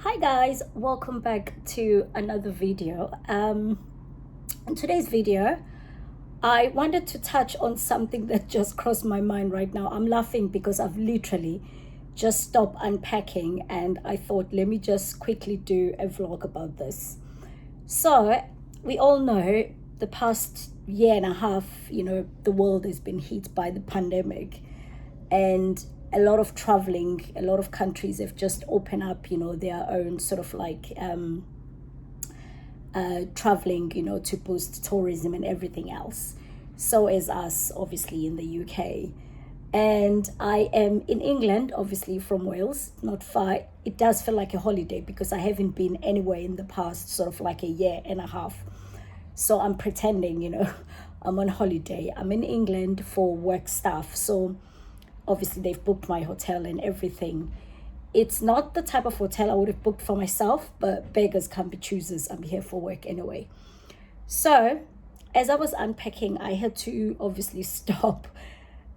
Hi guys, welcome back to another video. In today's video I wanted to touch on something that just crossed my mind right now. I'm laughing because I've literally just stopped unpacking and I thought, let me just quickly do a vlog about this. So we all know the past year and a half, the world has been hit by the pandemic, and a lot of traveling, a lot of countries have just opened up, their own sort of like traveling, to boost tourism and everything else. So as us, obviously, in the UK. And I am in England, obviously from Wales, not far. It does feel like a holiday because I haven't been anywhere in the past sort of like a year and a half. So I'm pretending, I'm on holiday. I'm in England for work stuff. So obviously they've booked my hotel and everything. It's not the type of hotel I would have booked for myself, but beggars can't be choosers. I'm here for work anyway. So as I was unpacking, I had to obviously stop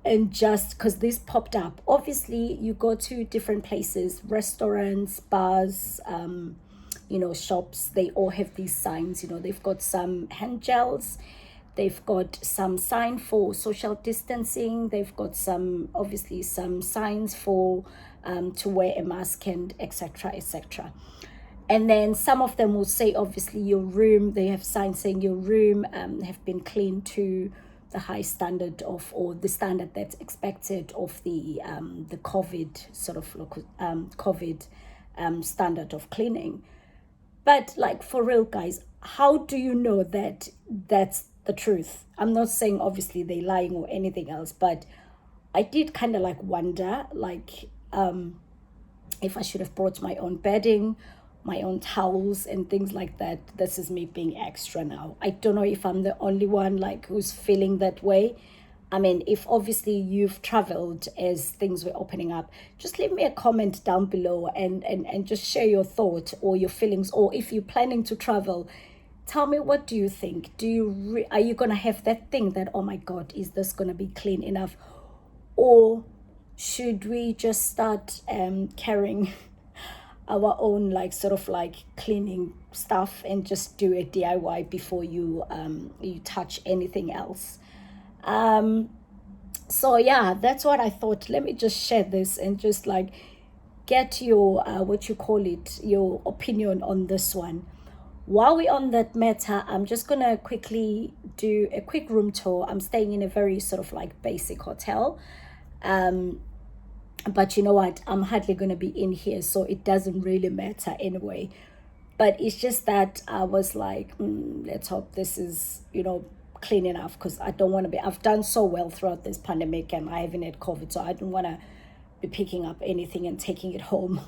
and just because this popped up. Obviously you go to different places, restaurants, bars, shops, they all have these signs. They've got some hand gels, they've got some sign for social distancing, they've got some signs for to wear a mask and etc. etc. And then some of them will say obviously your room, they have signs saying your room have been cleaned to the high standard of, or the standard that's expected of the COVID sort of COVID standard of cleaning. But like, for real guys, how do you know that that's the truth? I'm not saying obviously they're lying or anything else, but I did kind of like wonder, like if I should have brought my own bedding, my own towels and things like that. This is me being extra now. I don't know if I'm the only one like who's feeling that way. I mean, if obviously you've traveled as things were opening up, just leave me a comment down below and just share your thought or your feelings. Or if you're planning to travel, tell me, what do you think? Are you gonna have that thing that, oh my God, is this gonna be clean enough? Or should we just start carrying our own like sort of like cleaning stuff and just do a DIY before you touch anything else? So yeah, that's what I thought. Let me just share this and just like get your your opinion on this one. While we're on that matter, I'm just gonna quickly do a quick room tour. I'm staying in a very sort of like basic hotel, but you know what, I'm hardly gonna be in here, so it doesn't really matter anyway. But it's just that I was like, let's hope this is clean enough, because I don't want to be, I've done so well throughout this pandemic and I haven't had COVID, so I don't want to be picking up anything and taking it home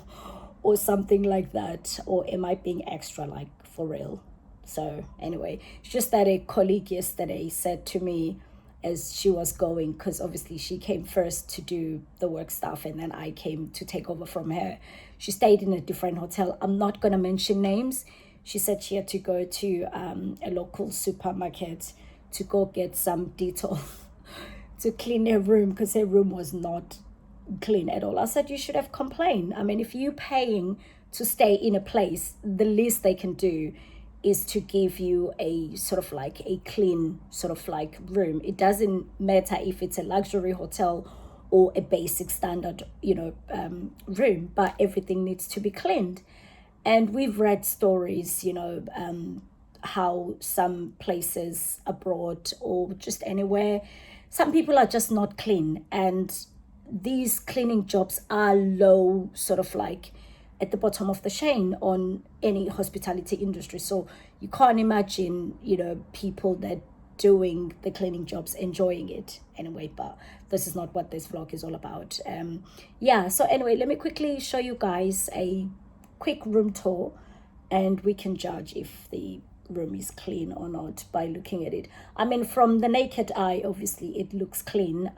or something like that. Or am I being extra, like for real? So anyway, it's just that a colleague yesterday said to me as she was going, because obviously she came first to do the work stuff and then I came to take over from her. She stayed in a different hotel. I'm not going to mention names. She said she had to go to a local supermarket to go get some Dettol to clean her room because her room was not clean at all. I said, you should have complained. I mean, if you're paying to stay in a place, the least they can do is to give you a sort of like a clean sort of like room. It doesn't matter if it's a luxury hotel or a basic standard room, but everything needs to be cleaned. And we've read stories, how some places abroad or just anywhere, some people are just not clean, and these cleaning jobs are low, sort of like at the bottom of the chain on any hospitality industry. So you can't imagine people that doing the cleaning jobs enjoying it anyway. But this is not what this vlog is all about. So anyway, let me quickly show you guys a quick room tour and we can judge if the room is clean or not by looking at it. I mean, from the naked eye, obviously it looks clean.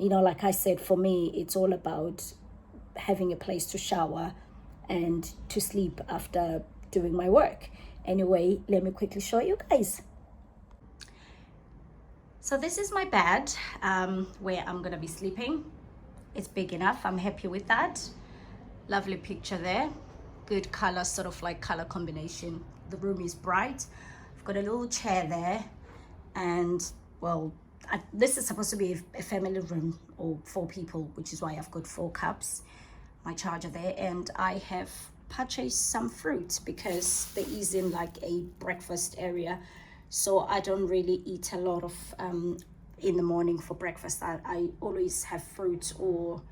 Like I said, for me it's all about having a place to shower and to sleep after doing my work. Anyway, let me quickly show you guys. So this is my bed where I'm gonna be sleeping. It's big enough, I'm happy with that. Lovely picture there. good color, sort of like color combination. The room is bright. I've got a little chair there, and well, this is supposed to be a family room or 4 people, which is why I've got 4 cups, my charger there, and I have purchased some fruit because there isn't like a breakfast area, so I don't really eat a lot of in the morning for breakfast. I always have fruit, or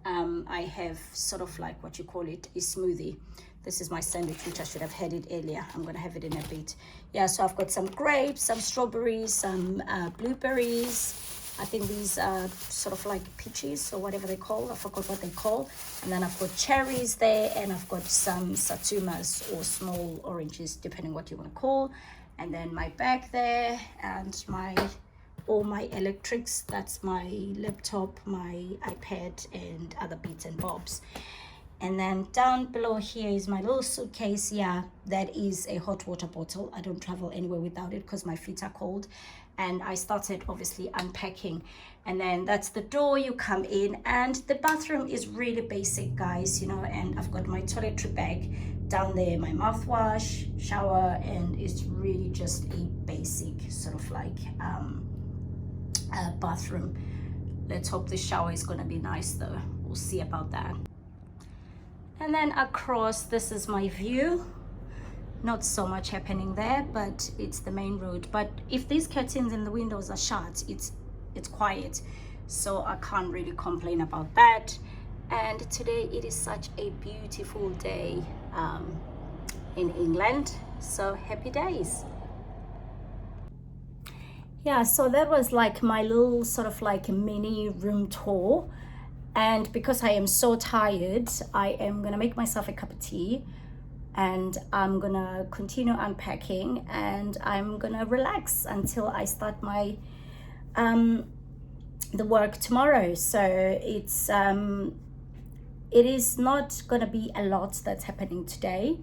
I have sort of like what you call it, a smoothie. This is my sandwich, which I should have had it earlier. I'm gonna have it in a bit. Yeah, so I've got some grapes, some strawberries, some blueberries. I think these are sort of like peaches or whatever they call. I forgot what they call. And then I've got cherries there, and I've got some satsumas or small oranges, depending what you want to call. And then my bag there, and all my electrics. That's my laptop, my iPad, and other bits and bobs. And then down below here is my little suitcase. Yeah, that is a hot water bottle. I don't travel anywhere without it because my feet are cold. And I started obviously unpacking. And then that's the door you come in, and the bathroom is really basic, guys, you know. And I've got my toiletry bag down there, my mouthwash, shower, and it's really just a basic sort of like bathroom. Let's hope the shower is gonna be nice though. We'll see about that. And then across, this is my view. Not so much happening there, but it's the main road. But if these curtains and the windows are shut, it's quiet, so I can't really complain about that. And today it is such a beautiful day in England, so happy days. Yeah, so that was like my little sort of like mini room tour. And because I am so tired, I am gonna make myself a cup of tea, and I'm gonna continue unpacking, and I'm gonna relax until I start my the work tomorrow. So it is not gonna be a lot that's happening today,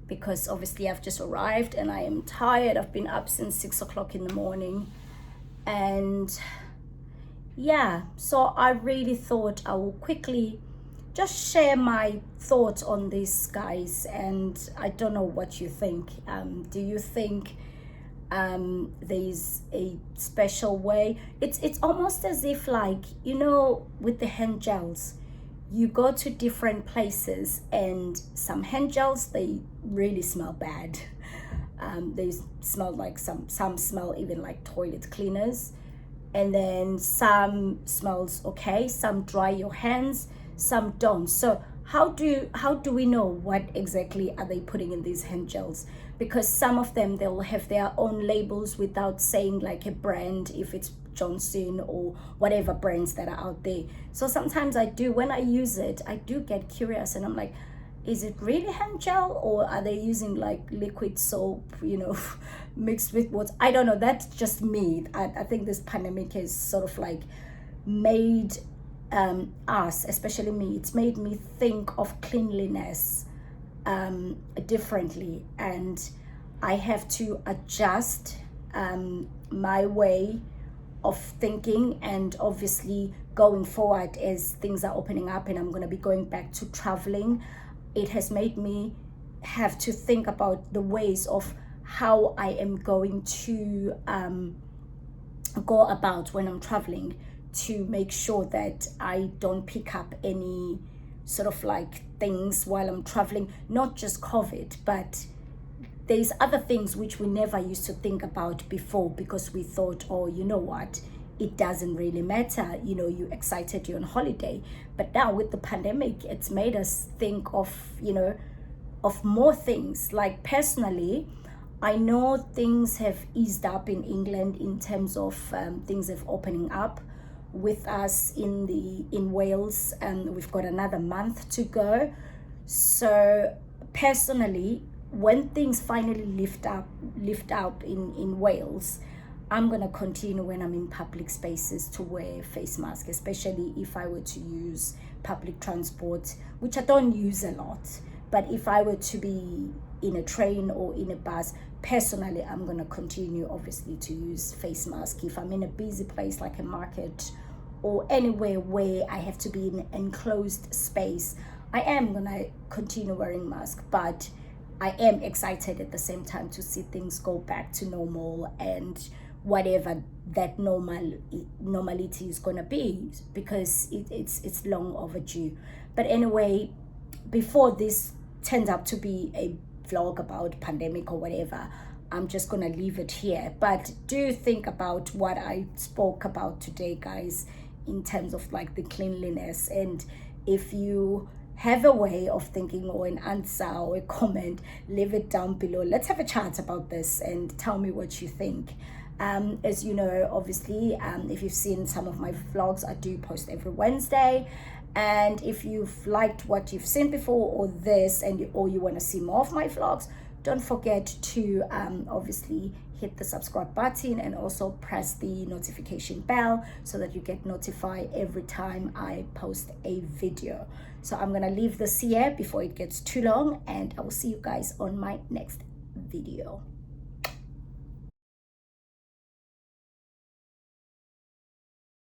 because obviously I've just arrived and I am tired. I've been up since 6 o'clock in the morning, and yeah, so I really thought I will quickly just share my thoughts on this, guys. And I don't know what you think. Do you think there's a special way? It's almost as if, like, you know, with the hand gels, you go to different places, and some hand gels, they really smell bad. They smell like some smell even like toilet cleaners, and then some smells okay, some dry your hands, some don't. So how do we know what exactly are they putting in these hand gels? Because some of them, they'll have their own labels without saying like a brand, if it's Johnson or whatever brands that are out there. So sometimes when I use it, I do get curious, and I'm like, is it really hand gel, or are they using like liquid soap, you know, mixed with what? I don't know. That's just me. I think this pandemic has sort of like made us, especially me, it's made me think of cleanliness differently, and I have to adjust my way of thinking. And obviously going forward, as things are opening up and I'm going to be going back to traveling, it has made me have to think about the ways of how I am going to go about when I'm traveling, to make sure that I don't pick up any sort of like things while I'm traveling. Not just COVID, but there's other things which we never used to think about before, because we thought, oh, you know what, it doesn't really matter, you know, you're excited, you're on holiday. But now with the pandemic, it's made us think of, you know, of more things. Like personally, I know things have eased up in England in terms of things have opening up with us in Wales, and we've got another month to go. So personally, when things finally lift up in Wales, I'm gonna continue when I'm in public spaces to wear face mask, especially if I were to use public transport, which I don't use a lot. But if I were to be in a train or in a bus, personally, I'm gonna continue obviously to use face mask. If I'm in a busy place like a market or anywhere where I have to be in an enclosed space, I am gonna continue wearing mask, but I am excited at the same time to see things go back to normal, and whatever that normality is gonna be, because it's long overdue. But anyway, before this turns out to be a vlog about pandemic or whatever, I'm just gonna leave it here. But do think about what I spoke about today, guys, in terms of like the cleanliness. And if you have a way of thinking or an answer or a comment, leave it down below. Let's have a chat about this and tell me what you think. As you know, obviously, if you've seen some of my vlogs, I do post every Wednesday. And if you've liked what you've seen before, or this, or you want to see more of my vlogs, don't forget to obviously hit the subscribe button and also press the notification bell so that you get notified every time I post a video. So I'm gonna leave this here before it gets too long, and I will see you guys on my next video.